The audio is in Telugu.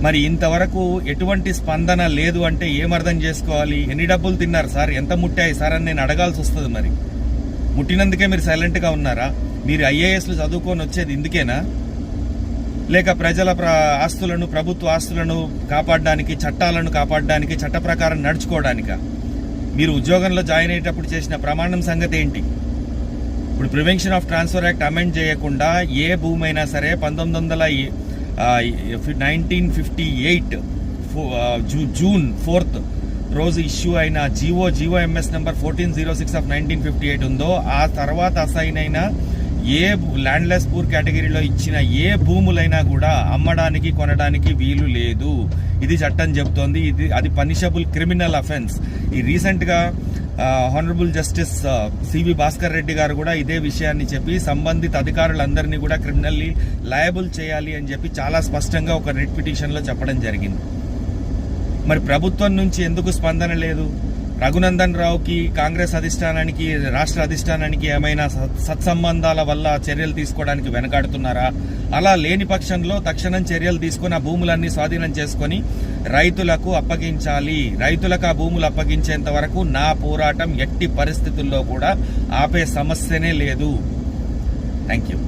మరి ఇంతవరకు ఎటువంటి స్పందన లేదు అంటే ఏమర్థం చేసుకోవాలి? ఎన్ని డబ్బులు తిన్నారు సార్, ఎంత ముట్టాయి సార్ అని నేను అడగాల్సి వస్తుంది. మరి ముట్టినందుకే మీరు సైలెంట్గా ఉన్నారా? మీరు ఐఏఎస్లు చదువుకొని వచ్చేది ఇందుకేనా? లేక ప్రజల ఆస్తులను, ప్రభుత్వ ఆస్తులను కాపాడడానికి, చట్టాలను కాపాడడానికి, చట్ట ప్రకారం నడుచుకోవడానిక? మీరు ఉద్యోగంలో జాయిన్ అయ్యేటప్పుడు చేసిన ప్రమాణం సంగతి ఏంటి? ఇప్పుడు prevention of transfer act amend చేయకుండా ఏ భూమి అయినా సరే 1958 జూన్ 4 రోజు ఇష్యూ అయిన జీవోఎంఎస్ నెంబర్ 1406 ఆఫ్ 1958 ఉందో ఆ తర్వాత అసైన్ అయిన ఏ ల్యాండ్లెస్ పూర్ కేటగిరీలో ఇచ్చిన ఏ భూములైనా కూడా అమ్మడానికి, కొనడానికి వీలు లేదు. ఇది చట్టం చెబుతోంది. అది పనిషబుల్ క్రిమినల్ అఫెన్స్. ఈ రీసెంట్గా honourable justice C V Bhaskar Reddy garu కూడా ఇదే విషయాన్ని చెప్పి సంబంధిత అధికారులందరినీ కూడా క్రిమినల్లీ లయబుల్ చేయాలి అని చెప్పి చాలా స్పష్టంగా ఒక రిట్ పిటిషన్లో చెప్పడం జరిగింది. మరి ప్రభుత్వం నుంచి ఎందుకు స్పందన లేదు? రఘునందన్ రావుకి, కాంగ్రెస్ అధిష్టానానికి, రాష్ట్ర అధిష్టానానికి ఏమైనా సత్సంబంధాల వల్ల చర్యలు తీసుకోవడానికి వెనకాడుతున్నారా? అలా లేని పక్షంలో తక్షణం చర్యలు తీసుకుని ఆ భూములన్నీ స్వాధీనం చేసుకుని రైతులకు అప్పగించాలి. రైతులకు ఆ భూములు అప్పగించేంత వరకు నా పోరాటం ఎట్టి పరిస్థితుల్లో కూడా ఆపే సమస్యనే లేదు. Thank you.